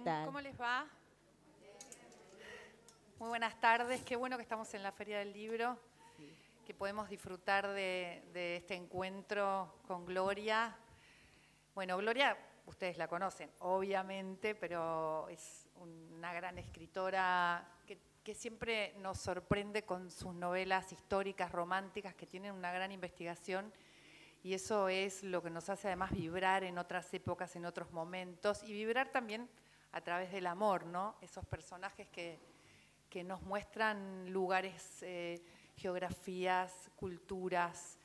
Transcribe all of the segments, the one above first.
bien? tal? ¿Cómo les va? Muy buenas tardes. Qué bueno que estamos en la Feria del Libro, que podemos disfrutar de este encuentro con Gloria. Bueno, Gloria, ustedes la conocen, obviamente, pero es una gran escritora que siempre nos sorprende con sus novelas históricas, románticas, que tienen una gran investigación. Y eso es lo que nos hace además vibrar en otras épocas, en otros momentos, y vibrar también a través del amor, ¿no? Esos personajes que nos muestran lugares, geografías, culturas,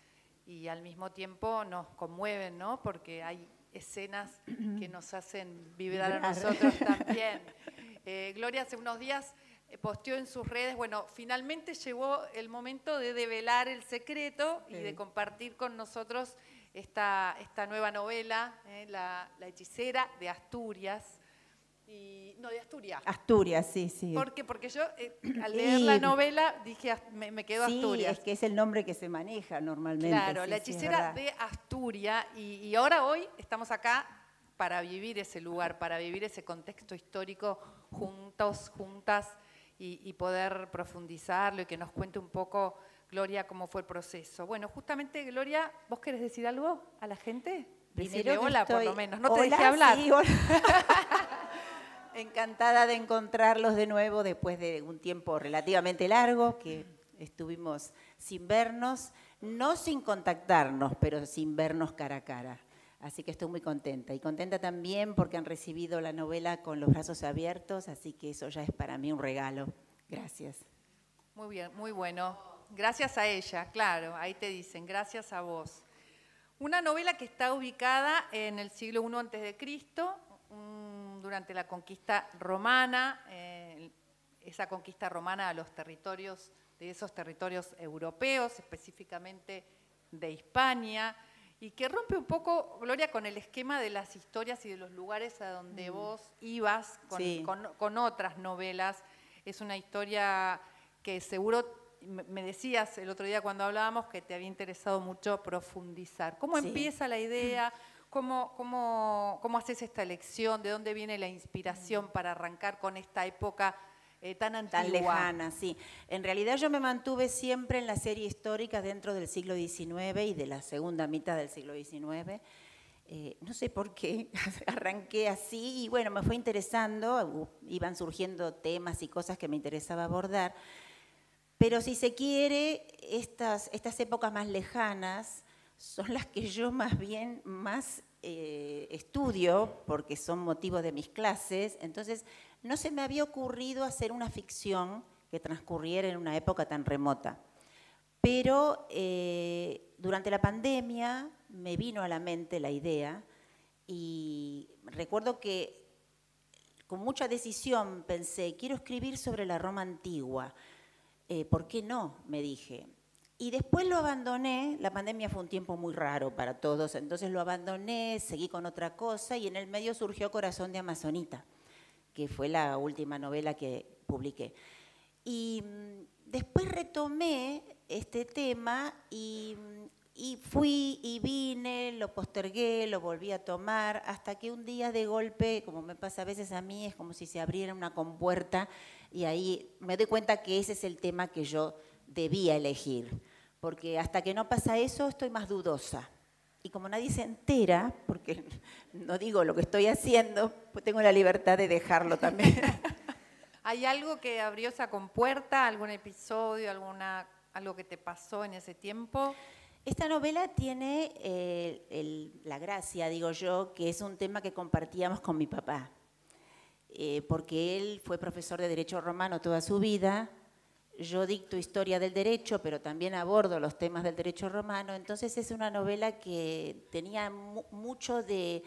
y al mismo tiempo nos conmueven, ¿no? Porque hay escenas que nos hacen vibrar a nosotros también. Gloria hace unos días posteó en sus redes, bueno, finalmente llegó el momento de develar el secreto y de compartir con nosotros esta nueva novela, La hechicera de Asturias. No, de Asturias. Asturias, sí, sí. ¿Por qué? Porque yo al leer la novela dije, me quedó Asturias. Sí, es que es el nombre que se maneja normalmente. Claro, sí, La hechicera de Asturias. Y ahora hoy estamos acá para vivir ese lugar, para vivir ese contexto histórico juntos, juntas, y poder profundizarlo y que nos cuente un poco, Gloria, cómo fue el proceso. Bueno, justamente, Gloria, ¿vos querés decir algo a la gente? Decirle hola, por lo menos. No te dejé hablar. Sí, hola. Encantada de encontrarlos de nuevo después de un tiempo relativamente largo que estuvimos sin vernos, no sin contactarnos, pero sin vernos cara a cara. Así que estoy muy contenta. Y contenta también porque han recibido la novela con los brazos abiertos, así que eso ya es para mí un regalo. Gracias. Muy bien, muy bueno. Gracias a ella, claro, ahí te dicen, gracias a vos. Una novela que está ubicada en el siglo I a.C., durante la conquista romana, esa conquista romana a los territorios, de esos territorios europeos, específicamente de Hispania, y que rompe un poco, Gloria, con el esquema de las historias y de los lugares a donde vos ibas con otras novelas. Es una historia que seguro, me decías el otro día cuando hablábamos, que te había interesado mucho profundizar. ¿Cómo empieza la idea? ¿Cómo haces esta elección? ¿De dónde viene la inspiración para arrancar con esta época tan antigua? Tan lejana, sí. En realidad yo me mantuve siempre en la serie histórica dentro del siglo XIX y de la segunda mitad del siglo XIX. No sé por qué, arranqué así y bueno, me fue interesando, iban surgiendo temas y cosas que me interesaba abordar. Pero si se quiere, estas épocas más lejanas son las que yo más bien estudio, porque son motivo de mis clases. Entonces, no se me había ocurrido hacer una ficción que transcurriera en una época tan remota. Pero durante la pandemia me vino a la mente la idea y recuerdo que con mucha decisión pensé, quiero escribir sobre la Roma antigua. ¿Por qué no?, me dije. Y después lo abandoné, la pandemia fue un tiempo muy raro para todos, entonces lo abandoné, seguí con otra cosa y en el medio surgió Corazón de Amazonita, que fue la última novela que publiqué. Y después retomé este tema y fui y vine, lo postergué, lo volví a tomar, hasta que un día de golpe, como me pasa a veces a mí, es como si se abriera una compuerta y ahí me doy cuenta que ese es el tema que yo debía elegir, porque hasta que no pasa eso estoy más dudosa. Y como nadie se entera, porque no digo lo que estoy haciendo, pues tengo la libertad de dejarlo también. ¿Hay algo que abrió esa compuerta, algún episodio, algo que te pasó en ese tiempo? Esta novela tiene la gracia, digo yo, que es un tema que compartíamos con mi papá, porque él fue profesor de Derecho Romano toda su vida. Yo dicto historia del derecho, pero también abordo los temas del derecho romano. Entonces es una novela que tenía mucho del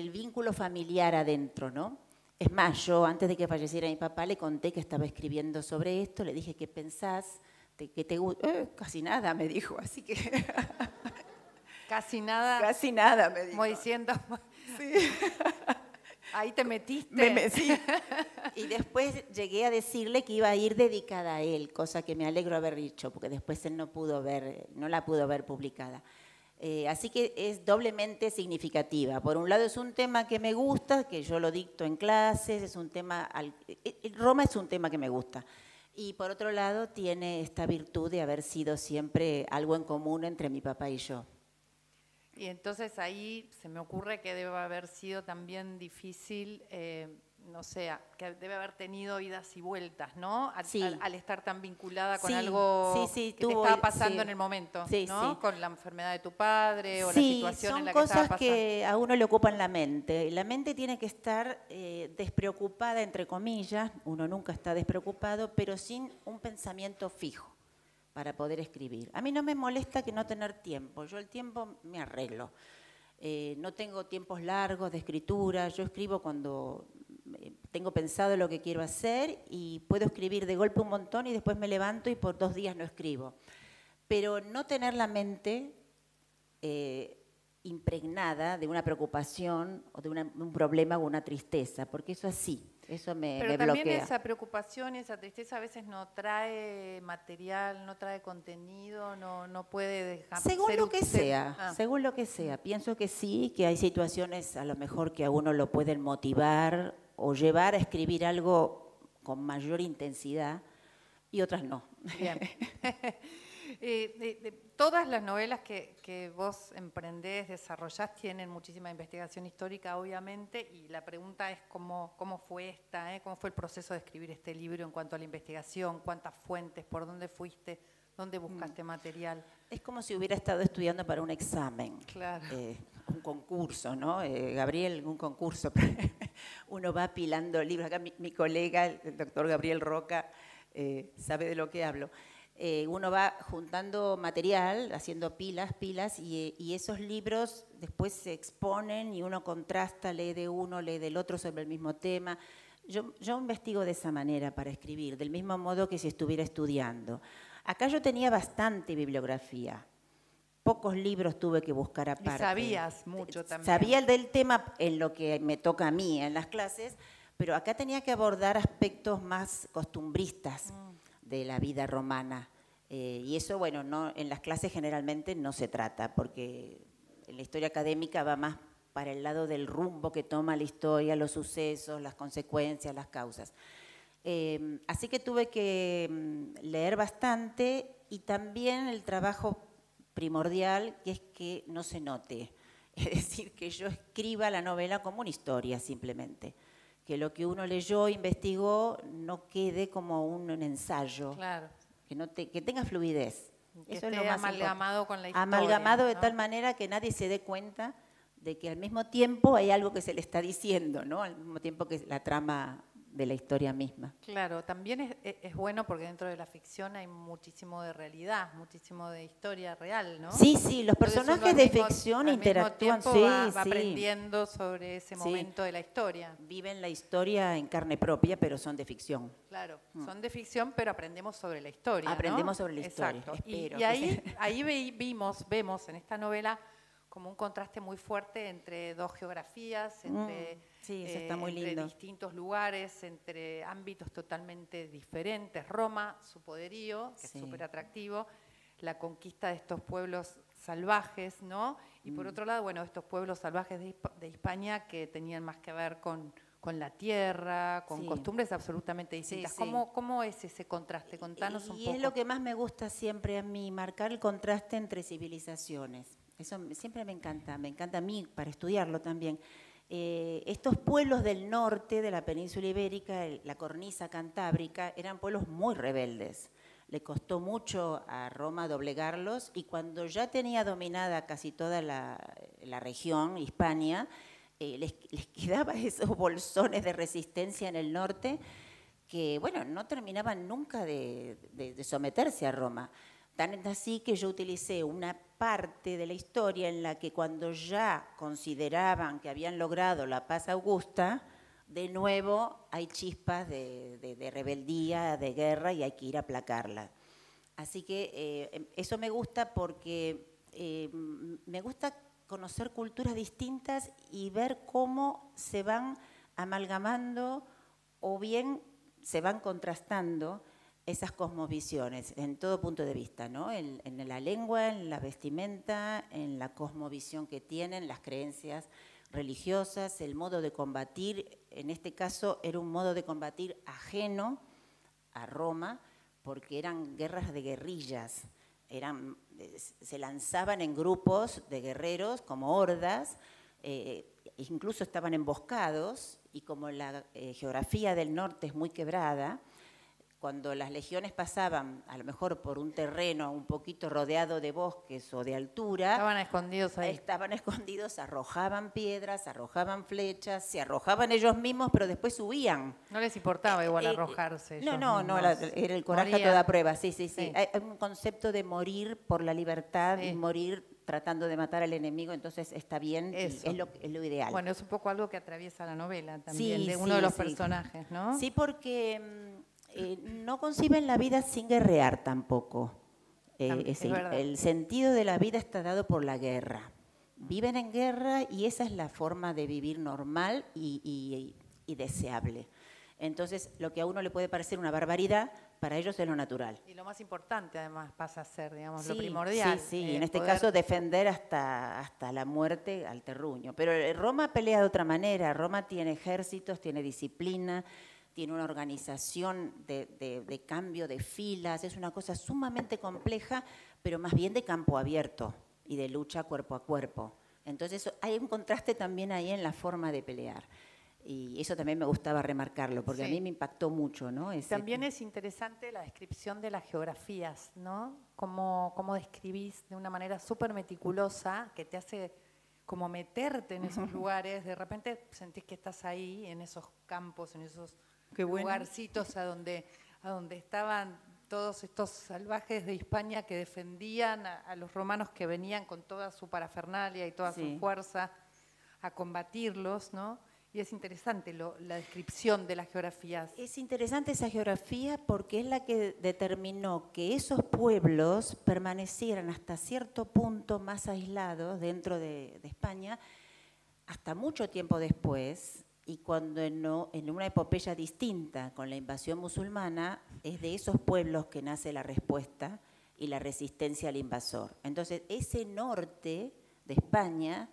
vínculo familiar adentro, ¿no? Es más, yo antes de que falleciera mi papá le conté que estaba escribiendo sobre esto, le dije, ¿qué pensás? ¿Qué te gusta? Casi nada, me dijo, así que... Casi nada. Casi nada, me dijo. Como diciendo... Sí. Ahí te metiste. Sí. Y después llegué a decirle que iba a ir dedicada a él, cosa que me alegro haber dicho, porque después él no la pudo ver publicada. Así que es doblemente significativa. Por un lado es un tema que me gusta, que yo lo dicto en clases, es un tema Roma es un tema que me gusta. Y por otro lado tiene esta virtud de haber sido siempre algo en común entre mi papá y yo. Y entonces ahí se me ocurre que debe haber sido también difícil, no sé, que debe haber tenido idas y vueltas, ¿no? Sí. Al estar tan vinculada con Sí, algo sí, que te estaba pasando sí. en el momento, Sí, ¿no? sí. Con la enfermedad de tu padre o la Sí, situación son en la que estaba cosas pasando. que a uno le ocupan la mente. La mente tiene que estar despreocupada, entre comillas, uno nunca está despreocupado, pero sin un pensamiento fijo para poder escribir. A mí no me molesta que no tener tiempo, yo el tiempo me arreglo. No tengo tiempos largos de escritura, yo escribo cuando tengo pensado lo que quiero hacer y puedo escribir de golpe un montón y después me levanto y por 2 días no escribo. Pero no tener la mente impregnada de una preocupación o de un problema o una tristeza, porque eso así, eso me bloquea. Pero también esa preocupación y esa tristeza a veces no trae material, no trae contenido, no puede dejar... Según lo que sea, según lo que sea. Pienso que sí, que hay situaciones a lo mejor que a uno lo pueden motivar o llevar a escribir algo con mayor intensidad y otras no. Bien. Todas las novelas que vos emprendés, desarrollás, tienen muchísima investigación histórica, obviamente, y la pregunta es cómo fue cómo fue el proceso de escribir este libro en cuanto a la investigación, cuántas fuentes, por dónde fuiste, dónde buscaste material. Es como si hubiera estado estudiando para un examen, claro. Un concurso, ¿no? Gabriel, un concurso. Uno va apilando libros. Acá mi colega, el doctor Gabriel Roca, sabe de lo que hablo. Uno va juntando material, haciendo pilas, y esos libros después se exponen y uno contrasta, lee de uno, lee del otro sobre el mismo tema. Yo investigo de esa manera para escribir, del mismo modo que si estuviera estudiando. Acá yo tenía bastante bibliografía, pocos libros tuve que buscar aparte. Y sabías mucho también. Sabía del tema en lo que me toca a mí en las clases, pero acá tenía que abordar aspectos más costumbristas de la vida romana. Y eso, bueno, no, en las clases generalmente no se trata, porque en la historia académica va más para el lado del rumbo que toma la historia, los sucesos, las consecuencias, las causas. Así que tuve que leer bastante y también el trabajo primordial, que es que no se note. Es decir, que yo escriba la novela como una historia simplemente. Que lo que uno leyó, investigó, no quede como un ensayo. Claro. Que tenga fluidez. Que eso esté es lo más amalgamado con la historia. Amalgamado de ¿no? tal manera que nadie se dé cuenta de que al mismo tiempo hay algo que se le está diciendo, ¿no? Al mismo tiempo que la trama de la historia misma. Claro, también es bueno porque dentro de la ficción hay muchísimo de realidad, muchísimo de historia real, ¿no? Sí, sí, los personajes de ficción interactúan, sí, va aprendiendo sobre ese momento de la historia. Viven la historia en carne propia, pero son de ficción. Claro, son de ficción, pero aprendemos sobre la historia, Aprendemos ¿no? sobre la historia. Exacto. Y ahí vemos en esta novela como un contraste muy fuerte entre dos geografías, entre, sí, eso está muy entre lindo. Distintos lugares, entre ámbitos totalmente diferentes. Roma, su poderío, que es súper atractivo, la conquista de estos pueblos salvajes, ¿no? Y por otro lado, bueno, estos pueblos salvajes de Hispania que tenían más que ver con la tierra, con costumbres absolutamente distintas. Sí, sí. ¿Cómo es ese contraste? Contanos un poco. Y es lo que más me gusta siempre a mí, marcar el contraste entre civilizaciones. Eso siempre me encanta a mí para estudiarlo también. Estos pueblos del norte de la península ibérica, la cornisa cantábrica, eran pueblos muy rebeldes. Le costó mucho a Roma doblegarlos y cuando ya tenía dominada casi toda la región, Hispania, les quedaba esos bolsones de resistencia en el norte que, bueno, no terminaban nunca de someterse a Roma. Tan es así que yo utilicé una parte de la historia en la que cuando ya consideraban que habían logrado la paz augusta, de nuevo hay chispas de rebeldía, de guerra y hay que ir a aplacarla. Así que eso me gusta porque me gusta conocer culturas distintas y ver cómo se van amalgamando o bien se van contrastando esas cosmovisiones en todo punto de vista, ¿no? En la lengua, en la vestimenta, en la cosmovisión que tienen, las creencias religiosas, el modo de combatir. En este caso era un modo de combatir ajeno a Roma, porque eran guerras de guerrillas, se lanzaban en grupos de guerreros como hordas, incluso estaban emboscados, y como la geografía del norte es muy quebrada, cuando las legiones pasaban a lo mejor por un terreno un poquito rodeado de bosques o de altura, estaban escondidos ahí. Estaban escondidos, arrojaban piedras, arrojaban flechas, se arrojaban ellos mismos, pero después subían. No les importaba igual arrojarse. No, era el coraje Morían. a toda prueba, sí. Hay un concepto de morir por la libertad y morir tratando de matar al enemigo, entonces está bien, es lo ideal. Bueno, es un poco algo que atraviesa la novela también, de uno de los personajes, ¿no? Sí, porque no conciben la vida sin guerrear tampoco. El sentido de la vida está dado por la guerra. Viven en guerra y esa es la forma de vivir normal y deseable. Entonces, lo que a uno le puede parecer una barbaridad, para ellos es lo natural. Y lo más importante, además, pasa a ser, digamos, lo primordial. Sí, en este caso defender hasta la muerte al terruño. Pero Roma pelea de otra manera. Roma tiene ejércitos, tiene disciplina, tiene una organización de cambio de filas, es una cosa sumamente compleja, pero más bien de campo abierto y de lucha cuerpo a cuerpo. Entonces hay un contraste también ahí en la forma de pelear. Y eso también me gustaba remarcarlo, porque a mí me impactó mucho, ¿no? También es interesante la descripción de las geografías, ¿no? Cómo describís de una manera súper meticulosa, que te hace como meterte en esos lugares, de repente sentís que estás ahí, en esos campos, en esos lugarcitos a donde estaban todos estos salvajes de Hispania que defendían a los romanos que venían con toda su parafernalia y toda su fuerza a combatirlos, ¿no? Y es interesante la descripción de las geografías. Es interesante esa geografía porque es la que determinó que esos pueblos permanecieran hasta cierto punto más aislados dentro de España hasta mucho tiempo después, y cuando en una epopeya distinta con la invasión musulmana, es de esos pueblos que nace la respuesta y la resistencia al invasor. Entonces, ese norte de España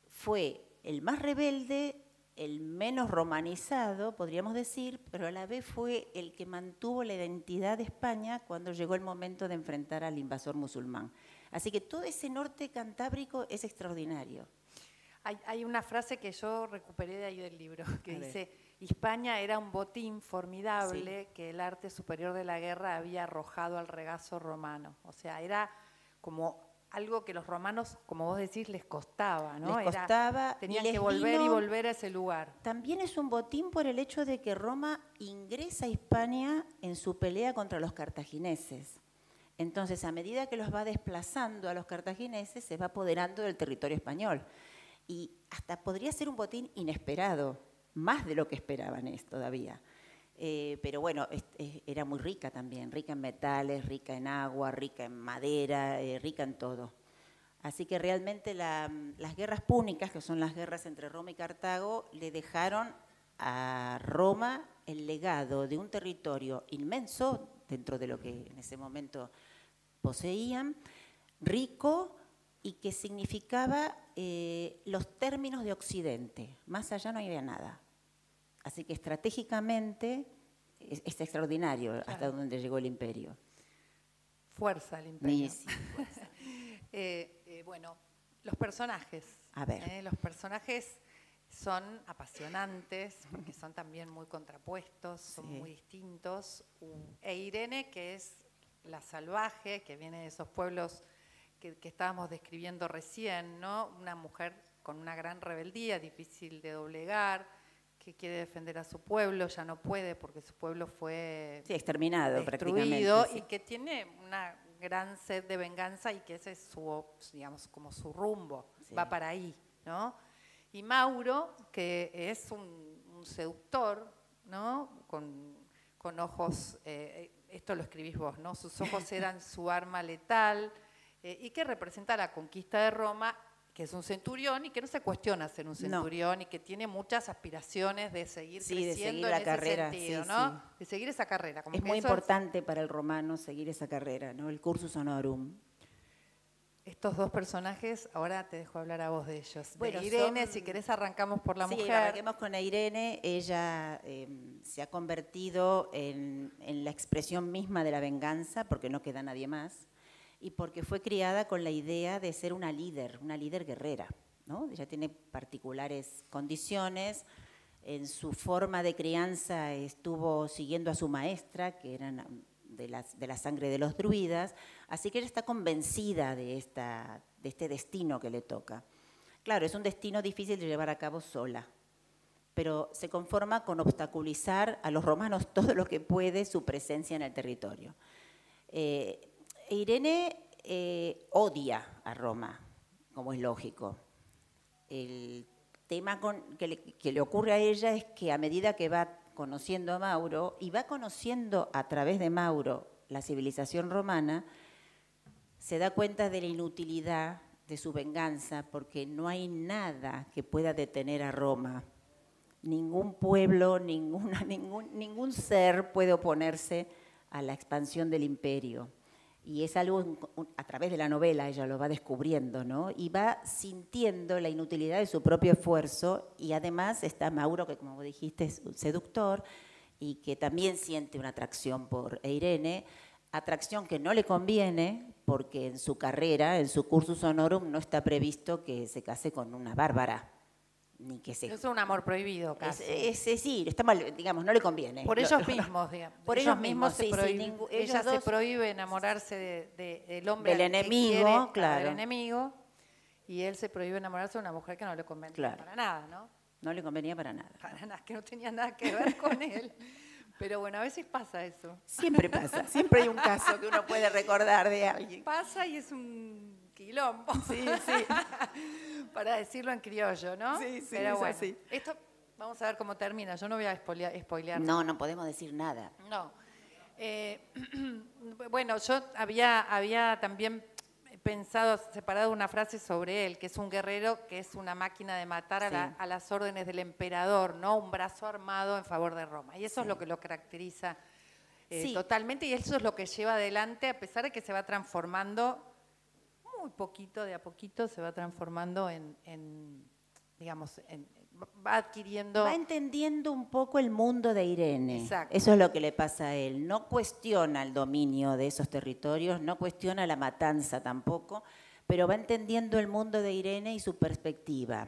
fue el más rebelde, el menos romanizado, podríamos decir, pero a la vez fue el que mantuvo la identidad de España cuando llegó el momento de enfrentar al invasor musulmán. Así que todo ese norte cantábrico es extraordinario. Hay una frase que yo recuperé de ahí del libro, que dice, Hispania era un botín formidable que el arte superior de la guerra había arrojado al regazo romano. O sea, era como algo que los romanos, como vos decís, les costaba, ¿no? Les costaba. Tenían que volver a ese lugar. También es un botín por el hecho de que Roma ingresa a Hispania en su pelea contra los cartagineses. Entonces, a medida que los va desplazando a los cartagineses, se va apoderando del territorio español. Y hasta podría ser un botín inesperado, más de lo que esperaban todavía. Pero bueno, era muy rica también, rica en metales, rica en agua, rica en madera, rica en todo. Así que realmente las guerras púnicas, que son las guerras entre Roma y Cartago, le dejaron a Roma el legado de un territorio inmenso, dentro de lo que en ese momento poseían, rico, y que significaba los términos de Occidente. Más allá no había nada. Así que estratégicamente es extraordinario hasta donde llegó el imperio. Fuerza el imperio. Sí, fuerza. Bueno, los personajes. A ver. Los personajes son apasionantes, porque son también muy contrapuestos, son muy distintos. E Irene, que es la salvaje, que viene de esos pueblos que estábamos describiendo recién, ¿no? Una mujer con una gran rebeldía, difícil de doblegar, que quiere defender a su pueblo, ya no puede porque su pueblo fue exterminado, destruido, prácticamente. y que tiene una gran sed de venganza y que ese es su, digamos, como su rumbo, va para ahí, ¿no? Y Mauro, que es un seductor, ¿no? Con ojos, esto lo escribís vos, ¿no? Sus ojos eran su arma letal, y que representa la conquista de Roma, que es un centurión y que no se cuestiona ser un centurión y que tiene muchas aspiraciones de seguir creciendo en ese sentido, ¿no? De seguir esa carrera. Como es muy importante para el romano seguir esa carrera, ¿no? El cursus honorum. Estos dos personajes, ahora te dejo hablar a vos de ellos. Bueno, Irene, si querés arrancamos por la mujer. Sí, arranquemos con Irene. Ella se ha convertido en la expresión misma de la venganza, porque no queda nadie más, y porque fue criada con la idea de ser una líder guerrera, ¿no? Ella tiene particulares condiciones. En su forma de crianza estuvo siguiendo a su maestra, que eran de la sangre de los druidas, así que ella está convencida de este destino que le toca. Claro, es un destino difícil de llevar a cabo sola, pero se conforma con obstaculizar a los romanos todo lo que puede su presencia en el territorio. Irene odia a Roma, como es lógico. El tema que le ocurre a ella es que a medida que va conociendo a Mauro y va conociendo a través de Mauro la civilización romana, se da cuenta de la inutilidad de su venganza, porque no hay nada que pueda detener a Roma. Ningún pueblo, ningún ser puede oponerse a la expansión del imperio. Y es algo, a través de la novela ella lo va descubriendo, ¿no? Y va sintiendo la inutilidad de su propio esfuerzo, y además está Mauro, que como vos dijiste es un seductor y que también siente una atracción por Irene, atracción que no le conviene porque en su carrera, en su cursus honorum, no está previsto que se case con una bárbara. Ni que se... Es un amor prohibido casi. Sí, está mal, digamos, no le conviene. Por ellos mismos, digamos. Por ellos mismos, sí, ella se prohíbe enamorarse del hombre del enemigo, claro. Del enemigo, y él se prohíbe enamorarse de una mujer que no le convenía para nada, ¿no? No le convenía para nada. Para nada, que no tenía nada que ver con él. Pero bueno, a veces pasa eso. Siempre pasa, siempre hay un caso que uno puede recordar de alguien. Pasa y es un quilombo. Sí. Para decirlo en criollo, ¿no? Sí, pero bueno, así. Esto vamos a ver cómo termina. Yo no voy a spoilear. No podemos decir nada. No. Bueno, yo había también pensado, separado una frase sobre él, que es un guerrero, que es una máquina de matar a las órdenes del emperador, ¿no? Un brazo armado en favor de Roma. Y eso es lo que lo caracteriza totalmente, y eso es lo que lleva adelante, a pesar de que se va transformando muy poquito, de a poquito, se va transformando va adquiriendo... Va entendiendo un poco el mundo de Irene. Exacto. Eso es lo que le pasa a él. No cuestiona el dominio de esos territorios, no cuestiona la matanza tampoco, pero va entendiendo el mundo de Irene y su perspectiva.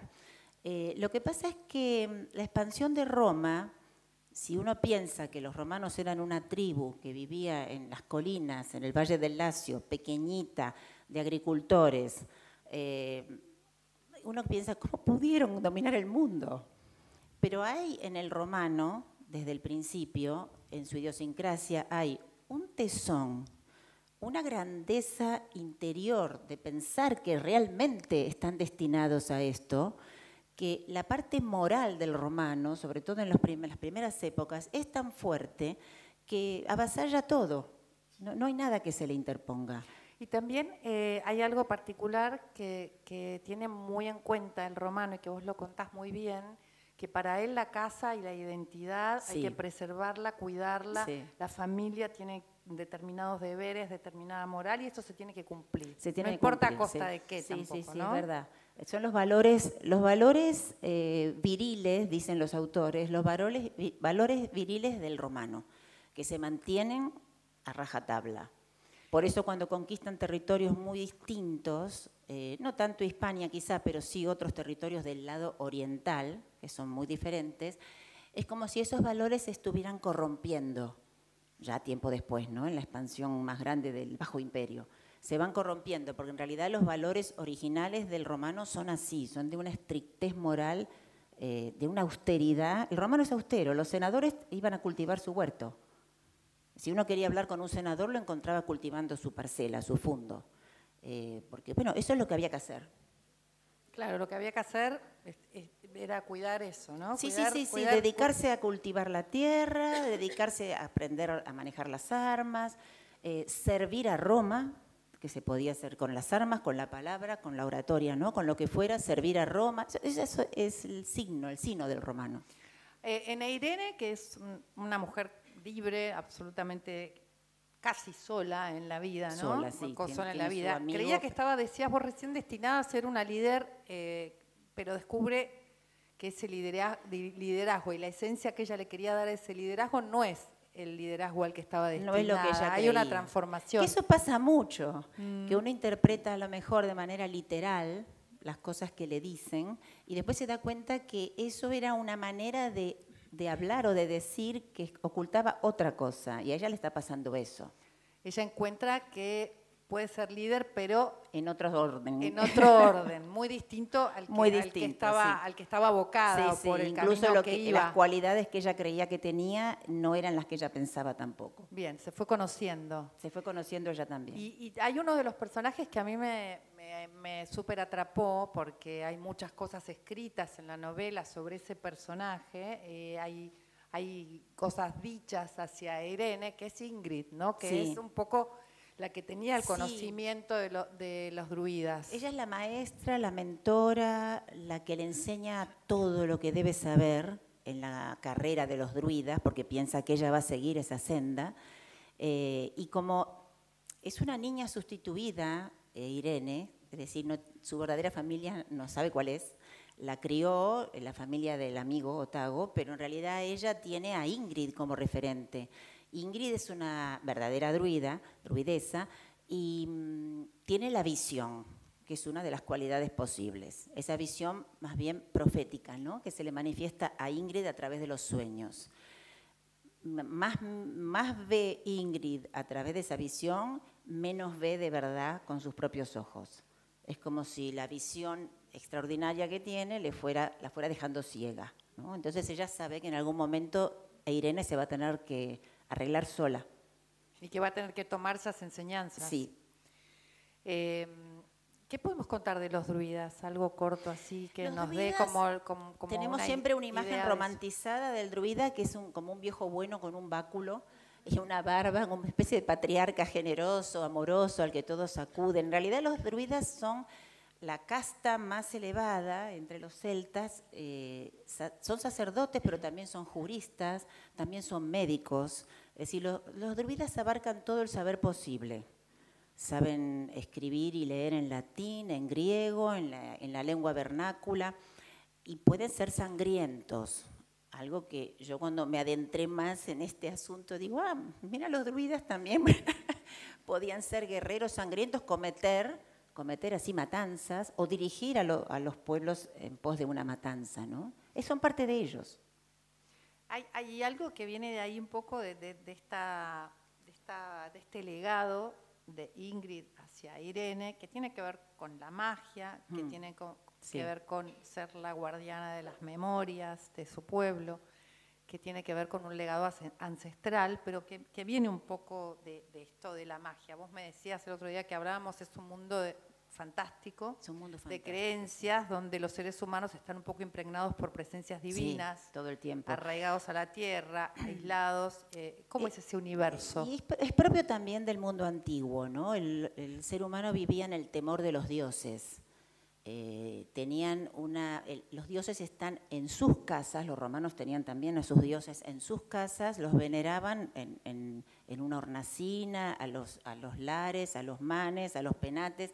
Lo que pasa es que la expansión de Roma, si uno piensa que los romanos eran una tribu que vivía en las colinas, en el Valle del Lacio, pequeñita, de agricultores, uno piensa, ¿cómo pudieron dominar el mundo? Pero hay en el romano, desde el principio, en su idiosincrasia, hay un tesón, una grandeza interior de pensar que realmente están destinados a esto, que la parte moral del romano, sobre todo en las primeras épocas, es tan fuerte que avasalla todo. No hay nada que se le interponga. Y también hay algo particular que tiene muy en cuenta el romano, y que vos lo contás muy bien, que para él la casa y la identidad hay que preservarla, cuidarla, la familia tiene determinados deberes, determinada moral, y esto se tiene que cumplir. No importa a costa de qué tampoco, ¿no? Es verdad. Son los valores viriles, dicen los autores, los valores viriles del romano, que se mantienen a rajatabla. Por eso cuando conquistan territorios muy distintos, no tanto Hispania quizá, pero sí otros territorios del lado oriental, que son muy diferentes, es como si esos valores se estuvieran corrompiendo, ya tiempo después, ¿no? En la expansión más grande del Bajo Imperio. Se van corrompiendo, porque en realidad los valores originales del romano son así, son de una estrictez moral, de una austeridad. El romano es austero, los senadores iban a cultivar su huerto. Si uno quería hablar con un senador, lo encontraba cultivando su parcela, su fundo. Porque, bueno, eso es lo que había que hacer. Claro, lo que había que hacer era cuidar eso, ¿no? Sí, dedicarse a cultivar la tierra, dedicarse a aprender a manejar las armas, servir a Roma, que se podía hacer con las armas, con la palabra, con la oratoria, ¿no? Con lo que fuera, servir a Roma. Eso es el signo del romano. En Irene, que es una mujer libre, absolutamente casi sola en la vida, ¿no? Sola, sí. Sola en la vida. Creía que estaba, decías vos recién, destinada a ser una líder, pero descubre que ese liderazgo y la esencia que ella le quería dar a ese liderazgo no es el liderazgo al que estaba destinada. No es lo que ella Hay creía. una transformación. Eso pasa mucho, que uno interpreta a lo mejor de manera literal las cosas que le dicen y después se da cuenta que eso era una manera de hablar o de decir que ocultaba otra cosa y a ella le está pasando eso. Ella encuentra que puede ser líder, pero en otro orden. En otro orden, muy distinto al que estaba abocada, sí, por el incluso camino que iba. Las cualidades que ella creía que tenía no eran las que ella pensaba tampoco. Bien, se fue conociendo. Se fue conociendo ella también. Y hay uno de los personajes que a mí me súper atrapó, porque hay muchas cosas escritas en la novela sobre ese personaje, hay cosas dichas hacia Irene, que es Ingrid, ¿no? Que es un poco la que tenía el conocimiento de los druidas. Ella es la maestra, la mentora, la que le enseña todo lo que debe saber en la carrera de los druidas, porque piensa que ella va a seguir esa senda. Y como es una niña sustituida, Irene, es decir, su verdadera familia no sabe cuál es, la crió en la familia del amigo Otago, pero en realidad ella tiene a Ingrid como referente. Ingrid es una verdadera druidesa, y tiene la visión, que es una de las cualidades posibles. Esa visión más bien profética, ¿no? Que se le manifiesta a Ingrid a través de los sueños. Más ve Ingrid a través de esa visión, menos ve de verdad con sus propios ojos. Es como si la visión extraordinaria que tiene la fuera dejando ciega, ¿no? Entonces ella sabe que en algún momento Irene se va a tener que arreglar sola. Y que va a tener que tomar esas enseñanzas. Sí. ¿Qué podemos contar de los druidas? Algo corto así que los nos druidas, dé como tenemos siempre una imagen romantizada del druida, que es como un viejo bueno con un báculo y una barba, como una especie de patriarca generoso, amoroso, al que todos acuden. En realidad los druidas son la casta más elevada entre los celtas. Son sacerdotes, pero también son juristas, también son médicos. Es decir, los druidas abarcan todo el saber posible. Saben escribir y leer en latín, en griego, en la lengua vernácula, y pueden ser sangrientos. Algo que yo cuando me adentré más en este asunto digo, mira, los druidas también podían ser guerreros sangrientos, cometer así matanzas o dirigir a los pueblos en pos de una matanza, ¿no? Son parte de ellos. Hay algo que viene de ahí un poco de este legado de Ingrid hacia Irene, que tiene que ver con la magia, que tiene que ver con ser la guardiana de las memorias de su pueblo, que tiene que ver con un legado ancestral, pero que viene un poco de esto de la magia. Vos me decías el otro día que hablábamos, es un mundo fantástico, de creencias, donde los seres humanos están un poco impregnados por presencias divinas, sí, todo el tiempo, arraigados a la tierra, aislados. ¿Cómo es ese universo? Y es propio también del mundo antiguo, ¿no? El ser humano vivía en el temor de los dioses. Los dioses están en sus casas, los romanos tenían también a sus dioses en sus casas, los veneraban en una hornacina, a los lares, a los manes, a los penates.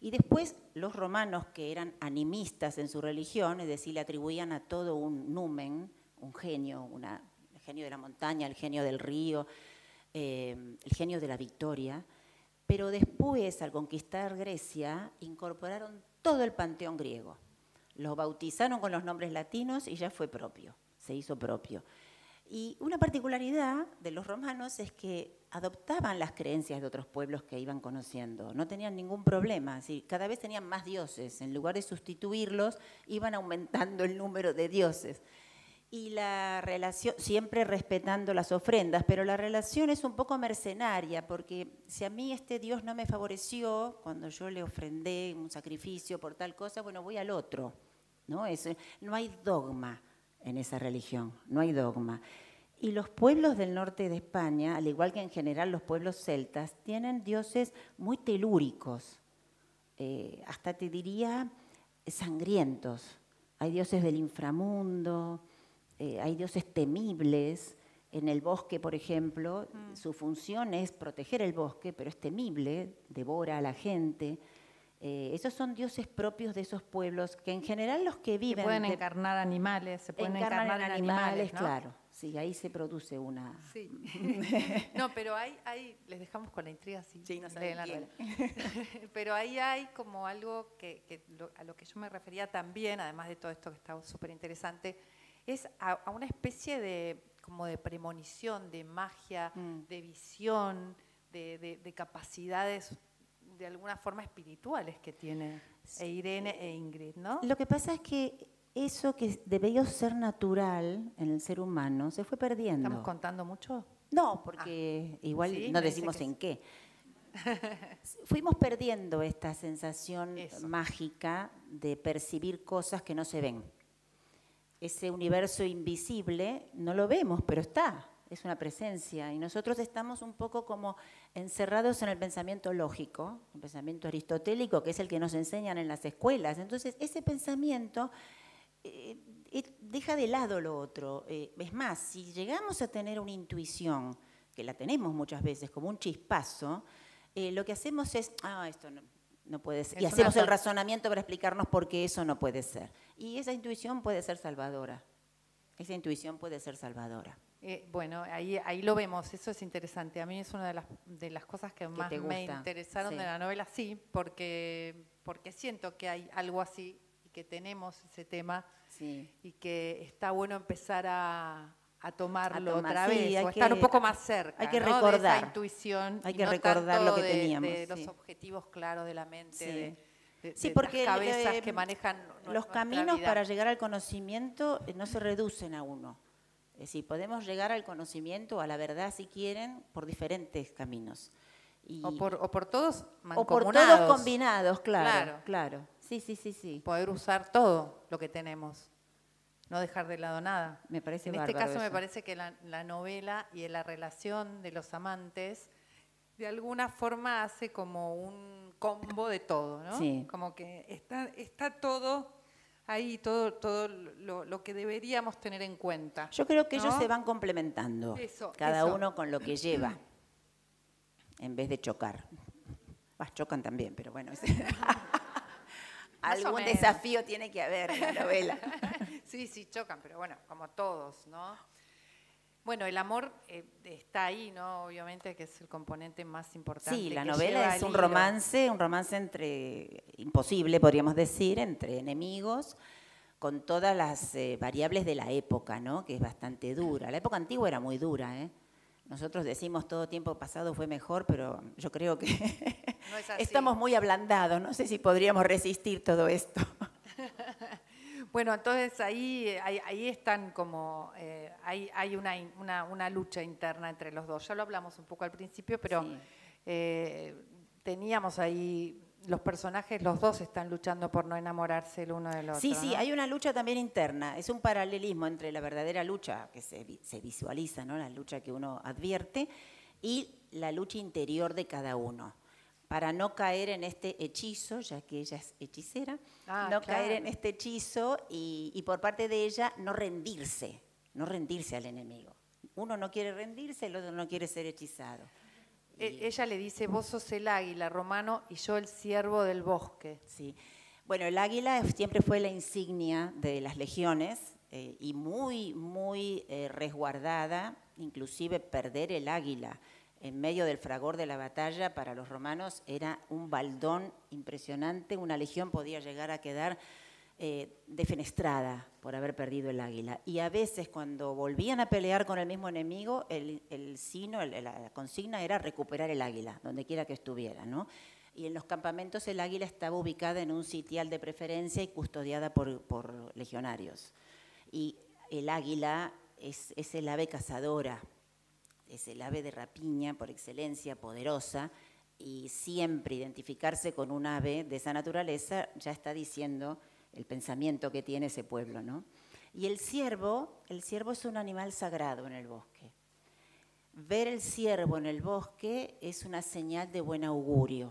Y después los romanos, que eran animistas en su religión, es decir, le atribuían a todo un numen, un genio, el genio de la montaña, el genio del río, el genio de la victoria. Pero después, al conquistar Grecia, incorporaron todo el panteón griego. Lo bautizaron con los nombres latinos y ya fue propio, se hizo propio. Y una particularidad de los romanos es que adoptaban las creencias de otros pueblos que iban conociendo, no tenían ningún problema, cada vez tenían más dioses, en lugar de sustituirlos, iban aumentando el número de dioses. Y la relación, siempre respetando las ofrendas, pero la relación es un poco mercenaria, porque si a mí este Dios no me favoreció, cuando yo le ofrendé un sacrificio por tal cosa, bueno, voy al otro, ¿no? No hay dogma en esa religión, no hay dogma. Y los pueblos del norte de España, al igual que en general los pueblos celtas, tienen dioses muy telúricos, hasta te diría sangrientos. Hay dioses del inframundo, hay dioses temibles. En el bosque, por ejemplo, su función es proteger el bosque, pero es temible, devora a la gente. Esos son dioses propios de esos pueblos, que en general los que viven... Que pueden encarnar animales, se pueden encarnar en animales, ¿no? Claro, sí, ahí se produce una... Sí. No, pero les dejamos con la intriga, sí, no leen la novela. Pero ahí hay como algo a lo que yo me refería también, además de todo esto que está súper interesante, es a una especie de como de premonición, de magia, de visión, de capacidades de alguna forma espirituales que tiene Irene e Ingrid, ¿no? Lo que pasa es que eso que debió ser natural en el ser humano se fue perdiendo. ¿Estamos contando mucho? No, porque igual sí, no decimos en qué. Fuimos perdiendo esta sensación mágica de percibir cosas que no se ven. Ese universo invisible no lo vemos, pero está. Es una presencia y nosotros estamos un poco como encerrados en el pensamiento lógico, el pensamiento aristotélico, que es el que nos enseñan en las escuelas. Entonces, ese pensamiento deja de lado lo otro. Es más, si llegamos a tener una intuición, que la tenemos muchas veces, como un chispazo, lo que hacemos es, esto no puede ser. Y hacemos el razonamiento para explicarnos por qué eso no puede ser. Y esa intuición puede ser salvadora. Esa intuición puede ser salvadora. Bueno, ahí lo vemos, eso es interesante. A mí es una de las cosas que más me interesaron de la novela, sí, porque siento que hay algo así y que tenemos ese tema y que está bueno empezar a tomarlo otra vez, o estar un poco más cerca, hay que ¿no? recordar, de esa intuición, hay que recordar lo que teníamos. De los objetivos claros de la mente, sí, porque las cabezas que manejan los caminos para llegar al conocimiento no se reducen a uno. Es decir, podemos llegar al conocimiento, a la verdad, si quieren, por diferentes caminos. O por todos mancomunados. O por todos combinados, claro. Sí. Poder usar todo lo que tenemos, no dejar de lado nada. Me parece En bárbaro este caso eso. me parece que la novela y la relación de los amantes de alguna forma hace como un combo de todo, ¿no? Sí. Como que está todo ahí, todo lo que deberíamos tener en cuenta. Yo creo que ¿no? ellos se van complementando, cada uno con lo que lleva, en vez de chocar. Chocan también, pero bueno. Algún desafío tiene que haber en la novela. Sí, chocan, pero bueno, como todos, ¿no? Bueno, el amor está ahí, ¿no? Obviamente que es el componente más importante. Sí, la novela es un romance imposible, podríamos decir, entre enemigos, con todas las variables de la época, ¿no? Que es bastante dura. La época antigua era muy dura, ¿eh? Nosotros decimos todo tiempo pasado fue mejor, pero yo creo que no es así. Estamos muy ablandados. No sé si podríamos resistir todo esto. Bueno, entonces ahí están como, hay una lucha interna entre los dos. Ya lo hablamos un poco al principio, pero teníamos ahí, los personajes, los dos están luchando por no enamorarse el uno del otro. Sí, ¿no? hay una lucha también interna. Es un paralelismo entre la verdadera lucha que se visualiza, ¿no? La lucha que uno advierte, y la lucha interior de cada uno. Para no caer en este hechizo, ya que ella es hechicera, caer en este hechizo y por parte de ella no rendirse al enemigo. Uno no quiere rendirse, el otro no quiere ser hechizado. Ella le dice, vos sos el águila, Romano, y yo el ciervo del bosque. Sí. Bueno, el águila siempre fue la insignia de las legiones y muy resguardada, inclusive perder el águila en medio del fragor de la batalla para los romanos era un baldón impresionante. Una legión podía llegar a quedar defenestrada por haber perdido el águila. Y a veces cuando volvían a pelear con el mismo enemigo, la consigna era recuperar el águila, donde quiera que estuviera, ¿no? Y en los campamentos el águila estaba ubicada en un sitial de preferencia y custodiada por legionarios. Y el águila es el ave cazadora, es el ave de rapiña por excelencia, poderosa, y siempre identificarse con un ave de esa naturaleza ya está diciendo el pensamiento que tiene ese pueblo, ¿no? Y el ciervo es un animal sagrado en el bosque. Ver el ciervo en el bosque es una señal de buen augurio.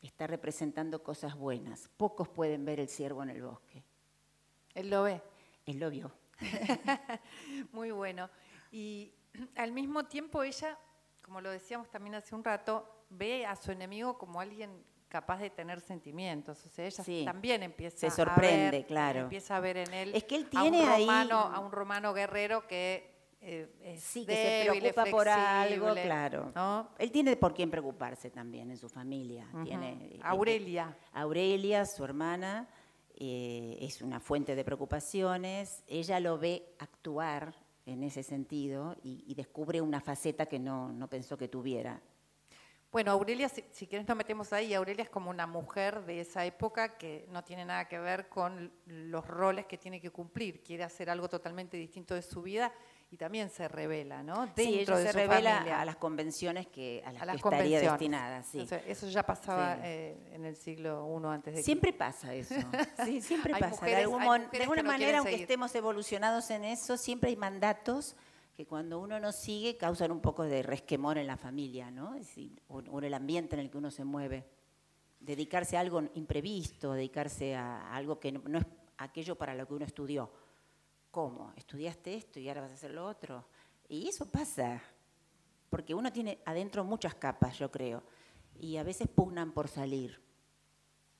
Está representando cosas buenas. Pocos pueden ver el ciervo en el bosque. Él lo ve. Él lo vio. Muy bueno. Y al mismo tiempo ella, como lo decíamos también hace un rato, ve a su enemigo como alguien capaz de tener sentimientos. O sea, ella también empieza se sorprende, a ver, claro. Empieza a ver en él, es que él tiene a un romano guerrero que sí, que se preocupa por algo, claro. ¿No? Él tiene por quién preocuparse también en su familia. Tiene, Aurelia. Aurelia, su hermana, es una fuente de preocupaciones. Ella lo ve actuar en ese sentido y descubre una faceta que no pensó que tuviera. Bueno, Aurelia, si querés nos metemos ahí, Aurelia es como una mujer de esa época que no tiene nada que ver con los roles que tiene que cumplir, quiere hacer algo totalmente distinto de su vida y también se revela, ¿no? Dentro de se revela familia. A las convenciones a las que estaría destinada. Sí. Entonces, eso ya pasaba en el siglo I antes de Cristo. Siempre pasa eso. Sí, siempre pasa. Mujeres, de alguna manera, aunque estemos evolucionados en eso, siempre hay mandatos que cuando uno no sigue causan un poco de resquemor en la familia, ¿no? O en el ambiente en el que uno se mueve. Dedicarse a algo imprevisto, dedicarse a algo que no es aquello para lo que uno estudió. ¿Cómo? ¿Estudiaste esto y ahora vas a hacer lo otro? Y eso pasa, porque uno tiene adentro muchas capas, yo creo, y a veces pugnan por salir.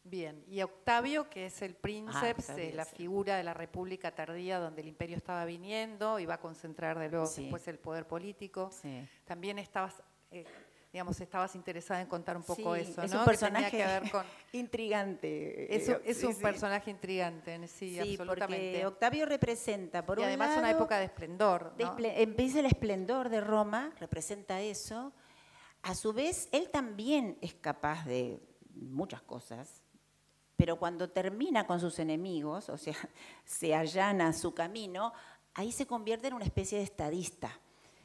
Bien, y Octavio, que es el príncipe, la figura de la República tardía donde el imperio estaba viniendo, iba a concentrar después el poder político. Sí. También estabas interesada en contar un poco eso, ¿no? Es un personaje que tenía que ver con intrigante. Es un personaje intrigante, sí, absolutamente. Porque Octavio representa, por un lado... Y además una época de esplendor, ¿no? Empieza el esplendor de Roma, representa eso. A su vez, él también es capaz de muchas cosas, pero cuando termina con sus enemigos, o sea, se allana su camino, ahí se convierte en una especie de estadista.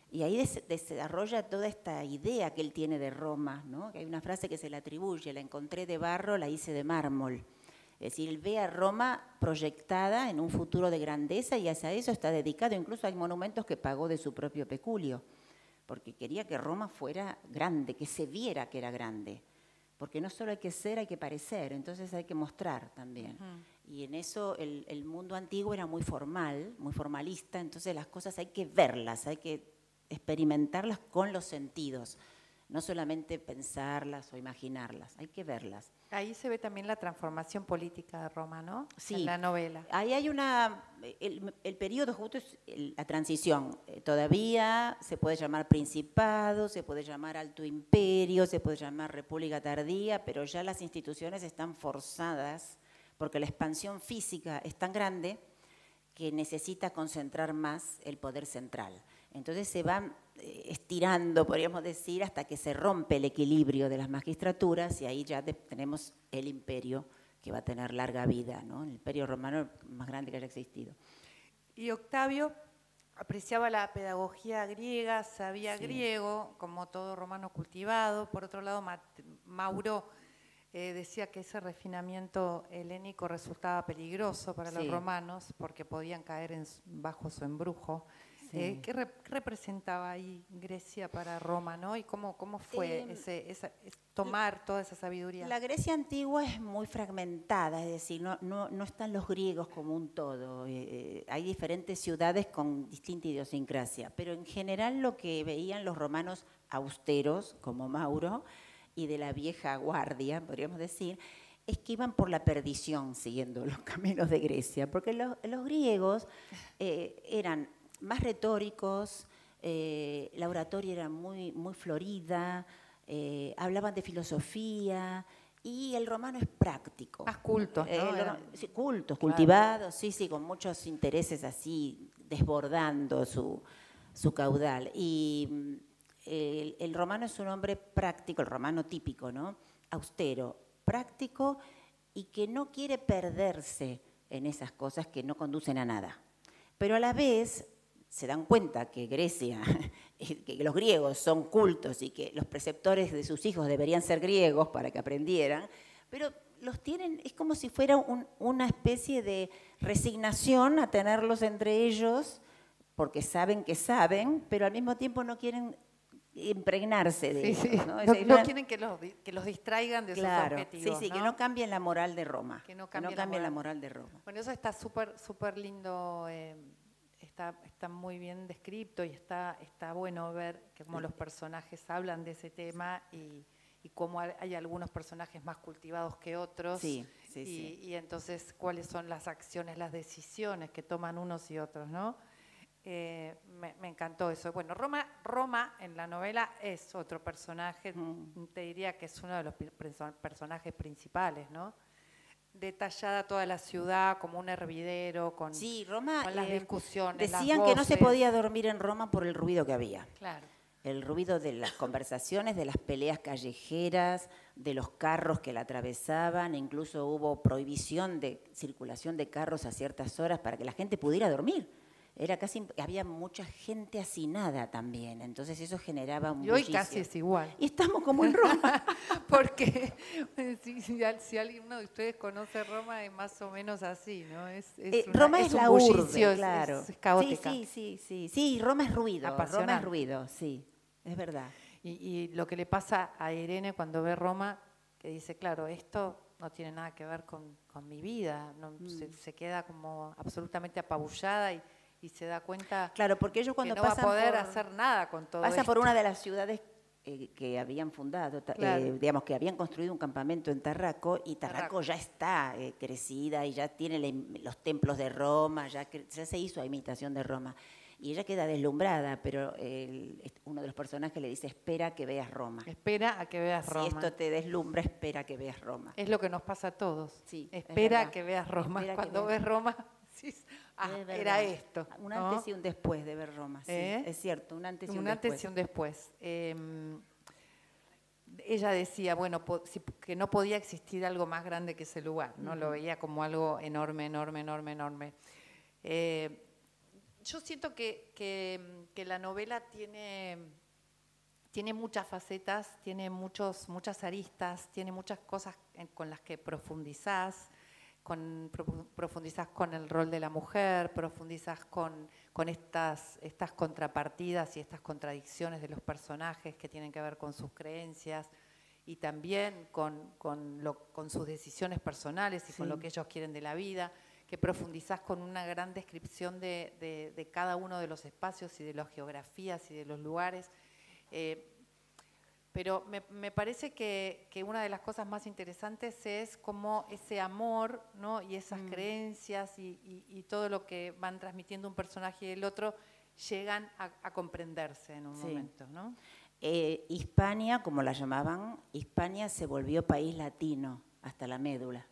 Y ahí desarrolla toda esta idea que él tiene de Roma, ¿no? Hay una frase que se le atribuye: la encontré de barro, la hice de mármol. Es decir, él ve a Roma proyectada en un futuro de grandeza y hacia eso está dedicado. Incluso hay monumentos que pagó de su propio peculio, porque quería que Roma fuera grande, que se viera que era grande. Porque no solo hay que ser, hay que parecer, entonces hay que mostrar también. Y en eso el mundo antiguo era muy formal, muy formalista, entonces las cosas hay que verlas, hay que experimentarlas con los sentidos, no solamente pensarlas o imaginarlas, hay que verlas. Ahí se ve también la transformación política de Roma, ¿no? Sí. En la novela. Ahí hay el periodo justo es la transición. Todavía se puede llamar principado, se puede llamar alto imperio, se puede llamar república tardía, pero ya las instituciones están forzadas porque la expansión física es tan grande que necesita concentrar más el poder central. Entonces se van estirando, podríamos decir, hasta que se rompe el equilibrio de las magistraturas y ahí ya tenemos el imperio que va a tener larga vida, ¿no? El imperio romano más grande que haya existido. Y Octavio apreciaba la pedagogía griega, sabía griego, como todo romano cultivado. Por otro lado, Mauro decía que ese refinamiento helénico resultaba peligroso para los romanos porque podían caer bajo su embrujo. Sí. ¿Qué representaba ahí Grecia para Roma, ¿no? ¿Y cómo fue tomar toda esa sabiduría? La Grecia antigua es muy fragmentada, es decir, no están los griegos como un todo. Hay diferentes ciudades con distinta idiosincrasia, pero en general lo que veían los romanos austeros, como Mauro, y de la vieja guardia, podríamos decir, es que iban por la perdición siguiendo los caminos de Grecia, porque los griegos eran más retóricos, la oratoria era muy, muy florida, hablaban de filosofía, y el romano es práctico. Más cultos, ¿no? Sí, cultos, claro. Cultivados, sí, con muchos intereses así, desbordando su caudal. Y el romano es un hombre práctico, el romano típico, ¿no? Austero, práctico, y que no quiere perderse en esas cosas que no conducen a nada. Pero a la vez se dan cuenta que Grecia, que los griegos son cultos y que los preceptores de sus hijos deberían ser griegos para que aprendieran, pero los tienen, es como si fuera una especie de resignación a tenerlos entre ellos, porque saben que saben, pero al mismo tiempo no quieren impregnarse de Sí, ellos, sí. ¿no? No quieren que los distraigan de sus objetivos. Sí, sí, ¿no? que no cambien la moral de Roma. Que no Que no cambien cambien la moral de Roma. Bueno, eso está súper lindo, está muy bien descrito y está bueno ver que cómo los personajes hablan de ese tema y cómo hay algunos personajes más cultivados que otros. Sí, sí, sí. Y entonces cuáles son las acciones, las decisiones que toman unos y otros, ¿no? Me encantó eso. Bueno, Roma en la novela es otro personaje, te diría que es uno de los personajes principales, ¿no? Detallada toda la ciudad como un hervidero, con, sí, Roma, con las discusiones, decían las que no se voces. podía dormir en Roma por el ruido que había. Claro. El ruido de las conversaciones, de las peleas callejeras, de los carros que la atravesaban, incluso hubo prohibición de circulación de carros a ciertas horas para que la gente pudiera dormir. Había mucha gente hacinada también, entonces eso generaba un bullicio. Y hoy casi es igual. Y estamos como en Roma. Porque si alguno de ustedes conoce Roma es más o menos así, ¿no? Roma es la urbe, claro. Es caótica. Sí, Roma es ruido. Apasionante. Roma es ruido, sí, es verdad. Y lo que le pasa a Irene cuando ve Roma, que dice, claro, esto no tiene nada que ver con mi vida, no, se queda como absolutamente apabullada y se da cuenta, claro, porque ellos cuando que no pasan va a poder hacer nada con todo esto. Pasa por una de las ciudades que habían fundado, claro. Digamos que habían construido un campamento en Tarraco, y Tarraco ya está crecida y ya tiene los templos de Roma, ya se hizo a imitación de Roma. Y ella queda deslumbrada, pero uno de los personajes le dice, espera que veas Roma. Espera a que veas Roma. Si esto te deslumbra, espera que veas Roma. Es lo que nos pasa a todos. Sí, espera a que veas Roma. Espera cuando ves Roma, decís, era esto. Un ¿no? antes y un después de ver Roma, sí, es cierto, un antes y un después. Un antes y un después. Ella decía, bueno, que no podía existir algo más grande que ese lugar, ¿no? Lo veía como algo enorme, enorme, enorme, enorme. Yo siento que la novela tiene muchas facetas, tiene muchas aristas, tiene muchas cosas con las que profundizás con el rol de la mujer, profundizas con estas contrapartidas y estas contradicciones de los personajes que tienen que ver con sus creencias y también con sus decisiones personales y con lo que ellos quieren de la vida, que profundizás con una gran descripción de cada uno de los espacios y de las geografías y de los lugares. Pero me parece que una de las cosas más interesantes es cómo ese amor, ¿no? Y esas creencias y todo lo que van transmitiendo un personaje y el otro llegan a comprenderse en un momento, ¿no? Hispania, como la llamaban, Hispania se volvió país latino hasta la médula.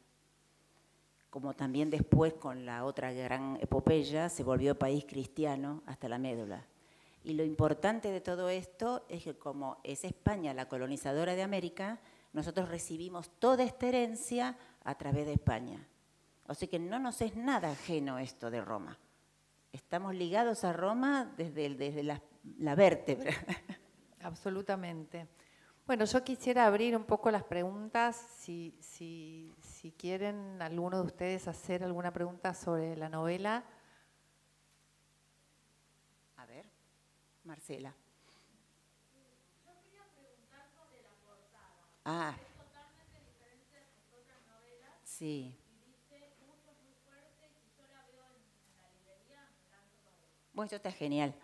Como también después con la otra gran epopeya se volvió país cristiano hasta la médula. Y lo importante de todo esto es que como es España la colonizadora de América, nosotros recibimos toda esta herencia a través de España. O sea que no nos es nada ajeno esto de Roma. Estamos ligados a Roma desde la vértebra. Absolutamente. Bueno, yo quisiera abrir un poco las preguntas, si quieren alguno de ustedes hacer alguna pregunta sobre la novela. A ver, Marcela. Yo quería preguntar sobre la portada. Es totalmente diferente a sus otras novelas. Sí. Y dice mucho, muy fuerte, y yo la veo en la librería, me encanta todo. Bueno, eso está genial.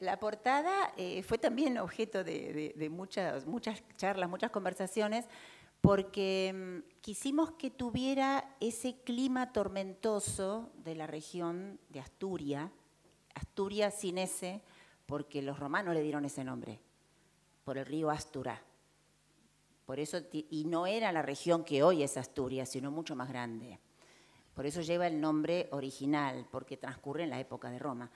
La portada fue también objeto de muchas charlas, muchas conversaciones, porque quisimos que tuviera ese clima tormentoso de la región de Asturias, Asturias sin ese, porque los romanos le dieron ese nombre, por el río Astura. Por eso, y no era la región que hoy es Asturias, sino mucho más grande. Por eso lleva el nombre original, porque transcurre en la época de Roma.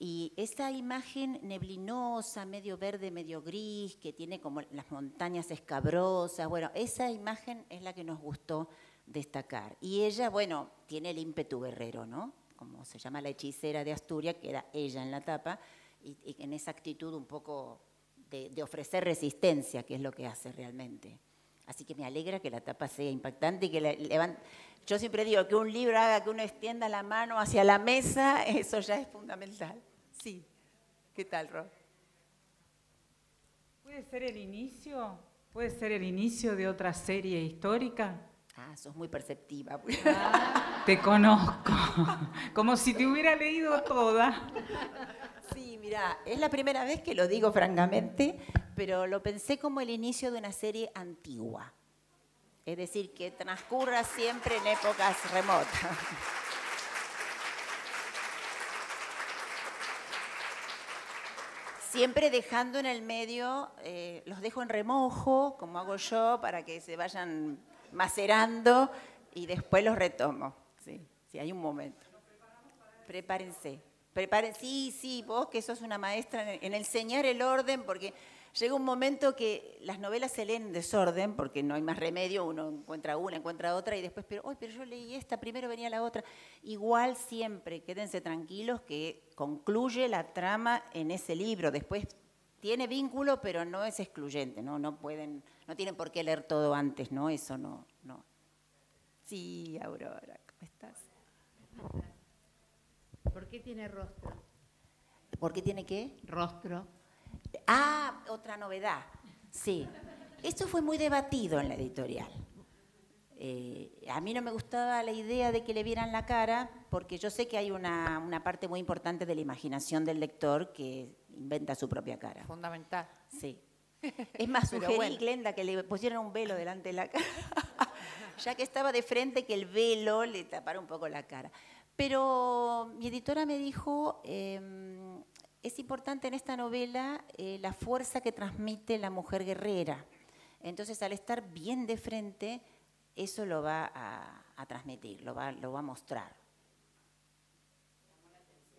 Y esa imagen neblinosa, medio verde, medio gris, que tiene como las montañas escabrosas, bueno, esa imagen es la que nos gustó destacar. Y ella, bueno, tiene el ímpetu guerrero, ¿no? Como se llama la hechicera de Asturias, que era ella en la tapa, y en esa actitud un poco de ofrecer resistencia, que es lo que hace realmente. Así que me alegra que la tapa sea impactante y que yo siempre digo que un libro haga que uno extienda la mano hacia la mesa, eso ya es fundamental. Sí. ¿Qué tal, Ro? ¿Puede ser el inicio? ¿Puede ser el inicio de otra serie histórica? Ah, sos muy perceptiva. Te conozco, como si te hubiera leído toda. Sí, mira, es la primera vez que lo digo francamente, pero lo pensé como el inicio de una serie antigua. Es decir, que transcurra siempre en épocas remotas. Siempre dejando en el medio, los dejo en remojo, como hago yo, para que se vayan macerando y después los retomo. Sí, sí, hay un momento. Prepárense. Sí, vos que sos una maestra en enseñar el orden, porque llega un momento que las novelas se leen en desorden, porque no hay más remedio, uno encuentra una, encuentra otra, y después, pero yo leí esta, primero venía la otra. Igual siempre, quédense tranquilos que concluye la trama en ese libro. Después tiene vínculo, pero no es excluyente, ¿no? No tienen por qué leer todo antes, ¿no? Eso no. Sí, Aurora, ¿cómo estás? ¿Por qué tiene rostro? ¿Por qué tiene qué? Rostro. Ah, otra novedad. Sí. Esto fue muy debatido en la editorial. A mí no me gustaba la idea de que le vieran la cara, porque yo sé que hay una parte muy importante de la imaginación del lector que inventa su propia cara. Fundamental. Sí. Es más, Pero sugerí, bueno. Glenda, que le pusieran un velo delante de la cara, ya que estaba de frente, que el velo le tapara un poco la cara. Pero mi editora me dijo, es importante en esta novela la fuerza que transmite la mujer guerrera. Entonces, al estar bien de frente, eso lo va a transmitir, lo va a mostrar.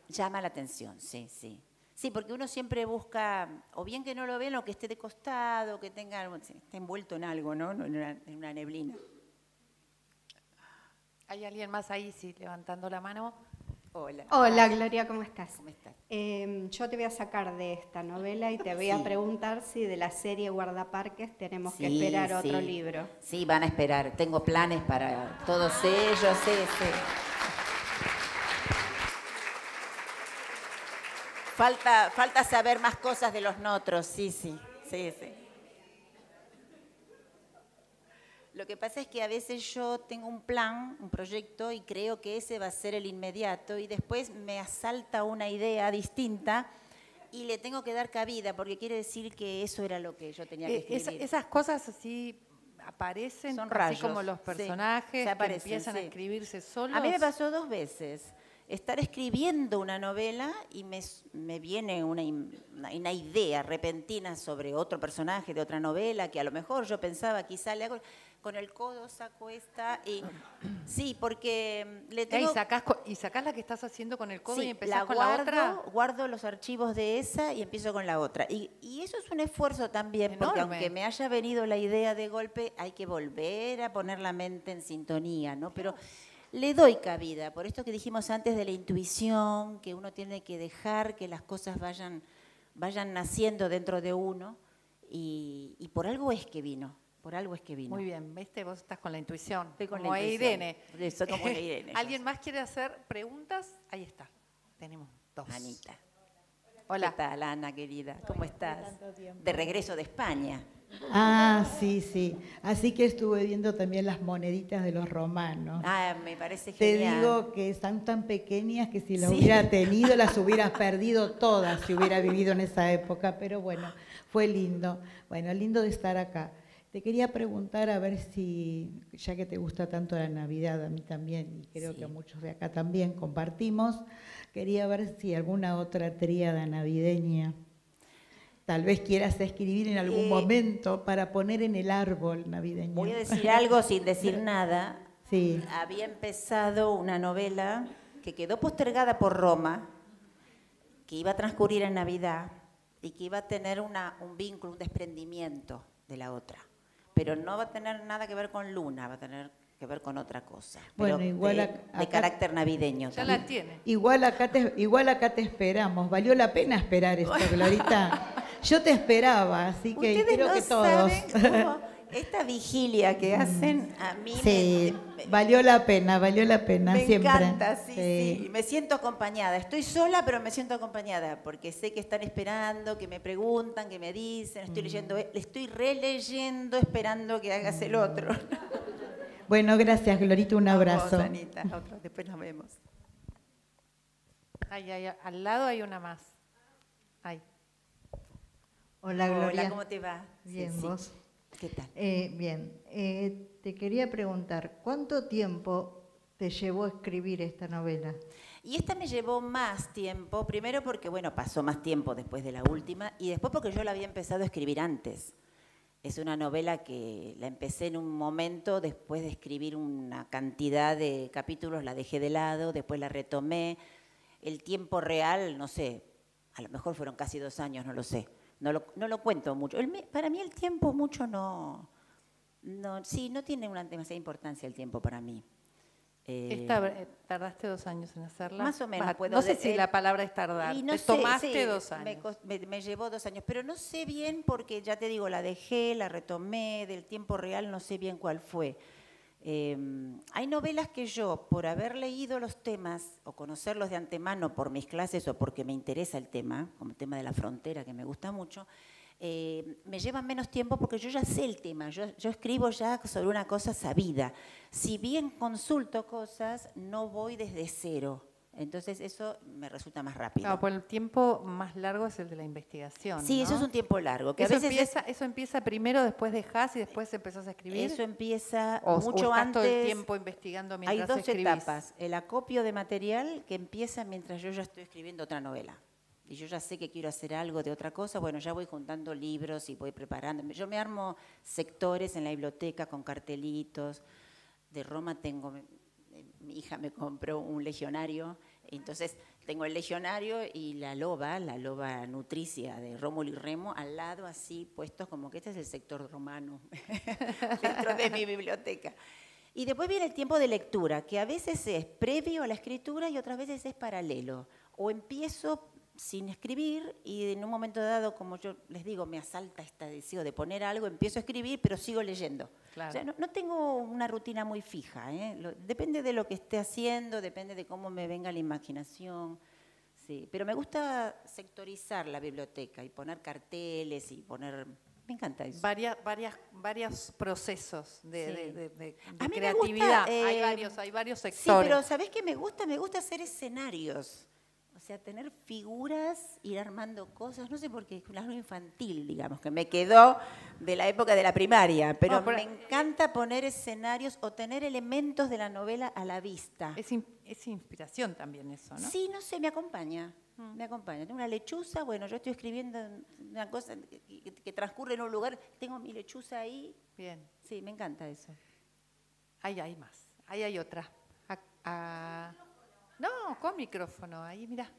Llama la atención, sí. Sí, porque uno siempre busca, o bien que no lo vean, o que esté de costado, que esté envuelto en algo, ¿no? En una neblina. ¿Hay alguien más ahí, sí, levantando la mano? Hola. Hola, Gloria, ¿cómo estás? ¿Cómo estás? Yo te voy a sacar de esta novela y te voy a preguntar si de la serie Guardaparques tenemos que esperar otro libro. Sí, van a esperar. Tengo planes para todos ellos. Sí. Falta saber más cosas de los notros. Sí. Lo que pasa es que a veces yo tengo un plan, un proyecto, y creo que ese va a ser el inmediato, y después me asalta una idea distinta y le tengo que dar cabida, porque quiere decir que eso era lo que yo tenía que escribir. Esas cosas así aparecen, Son así rayos, como los sí, personajes se aparecen, que empiezan a sí. escribirse solos. A mí me pasó 2 veces. Estar escribiendo una novela y me viene una idea repentina sobre otro personaje de otra novela que a lo mejor yo pensaba, quizá le hago con el codo, saco esta y sí, porque le tengo... Y sacás la que estás haciendo con el codo Sí, y empezás con la otra. guardo los archivos de esa y empiezo con la otra. Y eso es un esfuerzo también, porque Enorme. aunque me haya venido la idea de golpe, hay que volver a poner la mente en sintonía, ¿no? Pero le doy cabida, por esto que dijimos antes de la intuición, que uno tiene que dejar que las cosas vayan naciendo dentro de uno, y por algo es que vino. Muy bien, ¿viste? Vos estás con la intuición. Estoy con como la intuición. Irene. Soy como Irene. ¿Alguien más quiere hacer preguntas? Ahí está. Tenemos 2. Anita. Hola. ¿Qué tal, Ana, querida? ¿Cómo estás? De regreso de España. Ah, sí. Así que estuve viendo también las moneditas de los romanos. Ah, me parece Te genial. digo que están tan pequeñas que si las Sí. hubiera tenido, las hubiera perdido todas si hubiera vivido en esa época, pero bueno, fue lindo. Bueno, lindo de estar acá. Te quería preguntar a ver si, ya que te gusta tanto la Navidad, a mí también, y creo que a muchos de acá también compartimos, quería ver si alguna otra tríada navideña tal vez quieras escribir en algún momento para poner en el árbol navideño. Voy a decir algo sin decir nada. Sí. Había empezado una novela que quedó postergada por Roma, que iba a transcurrir en Navidad y que iba a tener un vínculo, un desprendimiento de la otra. Pero no va a tener nada que ver con Luna, va a tener que ver con otra cosa. Bueno, pero igual de acá- carácter navideño. Ya también. la tiene. Igual acá te esperamos. Valió la pena esperar esto, Glorita. Yo te esperaba, así que Ustedes creo no que todos. saben cómo esta vigilia que hacen a mí Sí, valió la pena me siempre. encanta, sí. Me siento acompañada. Estoy sola, pero me siento acompañada, porque sé que están esperando, que me preguntan, que me dicen, estoy leyendo, le estoy releyendo, esperando que hagas el otro. Bueno, gracias, Glorita, un abrazo. Vamos, Anita, otro, después nos vemos. Al lado hay una más. Ahí. Hola, Gloria. Hola, ¿cómo te va? Bien, Sí, sí. ¿vos? ¿Qué tal? Bien. Te quería preguntar, ¿cuánto tiempo te llevó a escribir esta novela? Y esta me llevó más tiempo, primero porque, bueno, pasó más tiempo después de la última, y después porque yo la había empezado a escribir antes. Es una novela que la empecé en un momento, después de escribir una cantidad de capítulos, la dejé de lado, después la retomé. El tiempo real, no sé, a lo mejor fueron casi 2 años, no lo sé. No lo cuento mucho. Para mí el tiempo mucho no tiene una demasiada importancia el tiempo para mí. ¿Tardaste 2 años en hacerla? Más o menos. No sé si la palabra es tardar. Y no Te sé, tomaste sí, 2 años. Me llevó 2 años, pero no sé bien porque, ya te digo, la dejé, la retomé, del tiempo real no sé bien cuál fue. Hay novelas que yo, por haber leído los temas o conocerlos de antemano por mis clases o porque me interesa el tema, como el tema de la frontera, que me gusta mucho, me llevan menos tiempo porque yo ya sé el tema, yo escribo ya sobre una cosa sabida. Si bien consulto cosas, no voy desde cero. Entonces eso me resulta más rápido. No, pues el tiempo más largo es el de la investigación. Sí, ¿no? eso es un tiempo largo. Que Eso, a veces eso empieza primero, después dejás y después empezás a escribir. eso empieza o mucho estás antes. todo el tiempo investigando Hay mientras 2 escribís. etapas. El acopio de material que empieza mientras yo ya estoy escribiendo otra novela. Y yo ya sé que quiero hacer algo de otra cosa, bueno, ya voy juntando libros y voy preparando. Yo me armo sectores en la biblioteca con cartelitos. De Roma tengo, mi hija me compró un legionario, entonces tengo el legionario y la loba nutricia de Rómulo y Remo al lado, así puestos como que este es el sector romano dentro de mi biblioteca. Y después viene el tiempo de lectura, que a veces es previo a la escritura y otras veces es paralelo. O empiezo sin escribir y en un momento dado, como yo les digo, me asalta este deseo de poner algo, empiezo a escribir, pero sigo leyendo. Claro. O sea, no tengo una rutina muy fija, ¿eh? Depende de lo que esté haciendo, depende de cómo me venga la imaginación. Sí, pero me gusta sectorizar la biblioteca y poner carteles y poner... Me encanta eso. Varios procesos de A mí me creatividad. gusta, hay varios Sí, sectores. pero ¿sabés qué me gusta? Me gusta hacer escenarios. O sea, tener figuras, ir armando cosas. No sé por qué, es algo infantil, digamos, que me quedó de la época de la primaria. Pero me encanta poner escenarios o tener elementos de la novela a la vista. Es inspiración también eso, ¿no? Sí, no sé, me acompaña. Me acompaña. Tengo una lechuza, bueno, yo estoy escribiendo una cosa que transcurre en un lugar, tengo mi lechuza ahí. Bien. Sí, me encanta eso. Ahí hay más. Ahí hay otra. No, con micrófono. Ahí, mira.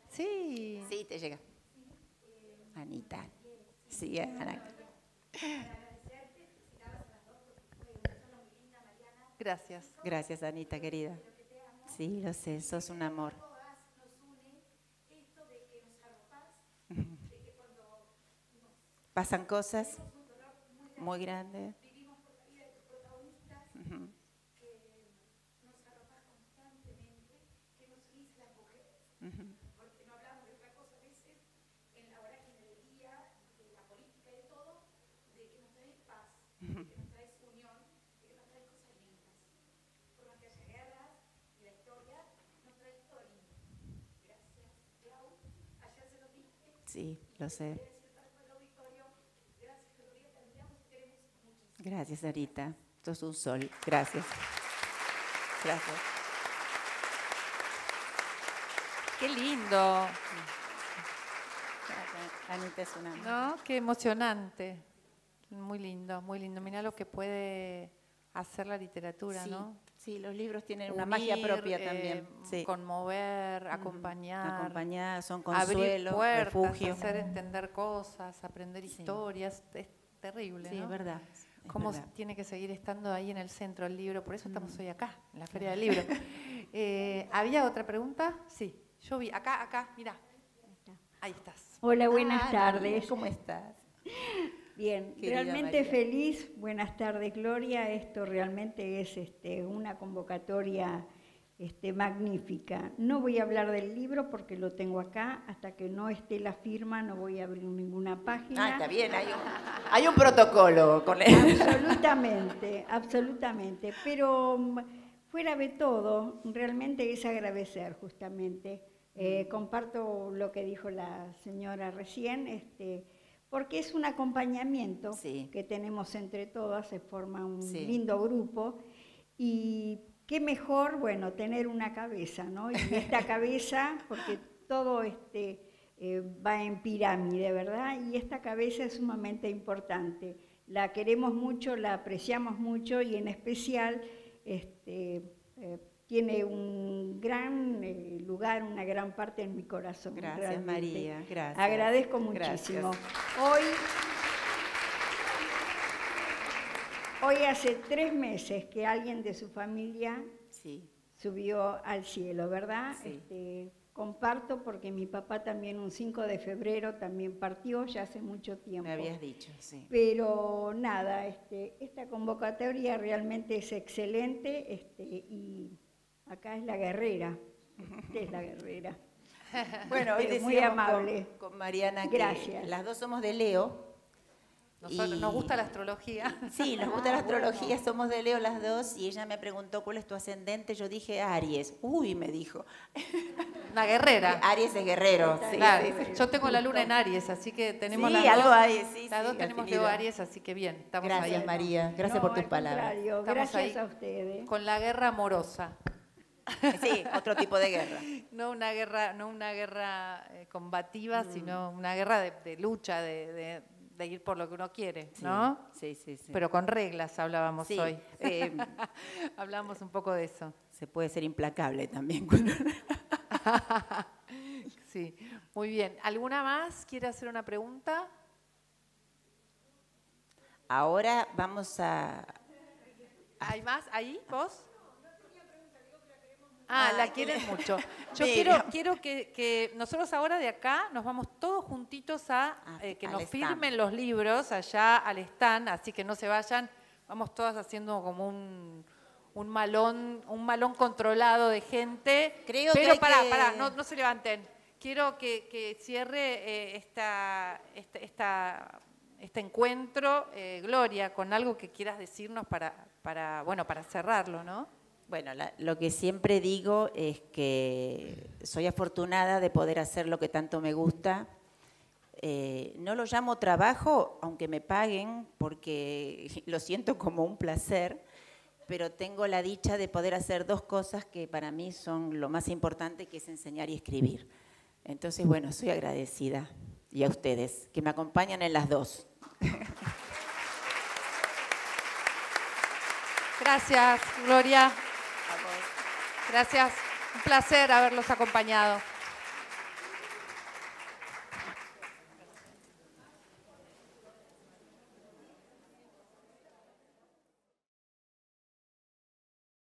Sí. Sí, te llega. Anita. Sí, Ana. Gracias. Gracias, Anita, querida. Sí, lo sé, sos un amor. Pasan cosas muy grandes. Ujú. Ujú. Sí, lo sé. Gracias, Arita. Sos un sol. Gracias. Gracias. Qué lindo. Anita es una... ¿No? Qué emocionante. Muy lindo, muy lindo. Mirá lo que puede hacer la literatura, Sí, ¿no? sí, los libros tienen una magia propia también. Sí. Conmover, acompañar. Acompañar, son Abrir consuelo, puertas, refugio. hacer entender cosas, aprender historias. Es terrible, Sí, ¿no? es verdad. es Cómo verdad. tiene que seguir estando ahí en el centro el libro. Por eso estamos hoy acá, en la Feria del Libro. ¿Había otra pregunta? Sí, yo vi. Acá, mira. Ahí estás. Hola, buenas tardes. ¿Cómo estás? Bien, Querida realmente María. feliz. Buenas tardes, Gloria. Esto realmente es una convocatoria magnífica. No voy a hablar del libro porque lo tengo acá. Hasta que no esté la firma no voy a abrir ninguna página. Está bien, hay un protocolo con él. Absolutamente, absolutamente. Pero fuera de todo, realmente es agradecer justamente. Comparto lo que dijo la señora recién, porque es un acompañamiento que tenemos entre todas, se forma un lindo grupo y qué mejor, bueno, tener una cabeza, ¿no? Y esta cabeza, porque todo va en pirámide, ¿verdad? Y esta cabeza es sumamente importante. La queremos mucho, la apreciamos mucho y en especial tiene un gran lugar, una gran parte en mi corazón. Gracias, realmente. María, gracias. Agradezco muchísimo. Gracias. Hoy hace 3 meses que alguien de su familia subió al cielo, ¿verdad? Sí. Comparto porque mi papá también un 5 de febrero también partió, ya hace mucho tiempo. Me habías dicho, sí. Pero nada, esta convocatoria realmente es excelente y acá es la guerrera, usted es la guerrera. Bueno, hoy decíamos muy amable. Con Mariana que Gracias. las dos somos de Leo. Nos gusta la astrología. Sí, nos gusta la astrología, somos de Leo las dos, y ella me preguntó cuál es tu ascendente, yo dije Aries. Uy, me dijo. Una guerrera. Aries es guerrero. Sí, claro. sí. Yo tengo la luna en Aries, así que tenemos Sí, las algo dos. hay, sí, Las sí, dos tenemos afinidad. Leo Aries, así que bien, estamos Gracias, ahí. María, gracias por tus al palabras. contrario, Estamos gracias ahí a ustedes. con la guerra amorosa. Sí, otro tipo de guerra. No una guerra combativa, sino una guerra de lucha, de ir por lo que uno quiere, ¿no? Sí. Pero con reglas hablábamos Sí, hoy. Hablamos un poco de eso. Se puede ser implacable también. Sí, muy bien. ¿Alguna más quiere hacer una pregunta? Ahora vamos a... ¿Hay más ahí, vos? La quieren mucho. Yo Mira. quiero que nosotros ahora de acá nos vamos todos juntitos a que al nos stand. firmen los libros allá al stand, así que no se vayan. Vamos todas haciendo como un malón controlado de gente. Creo pero que pará, no se levanten. Quiero que cierre este encuentro, Gloria, con algo que quieras decirnos para cerrarlo, ¿no? Bueno, lo que siempre digo es que soy afortunada de poder hacer lo que tanto me gusta. No lo llamo trabajo, aunque me paguen, porque lo siento como un placer, pero tengo la dicha de poder hacer 2 cosas que para mí son lo más importante, que es enseñar y escribir. Entonces, bueno, soy agradecida. Y a ustedes, que me acompañan en las 2. Gracias, Gloria. Gracias. Un placer haberlos acompañado.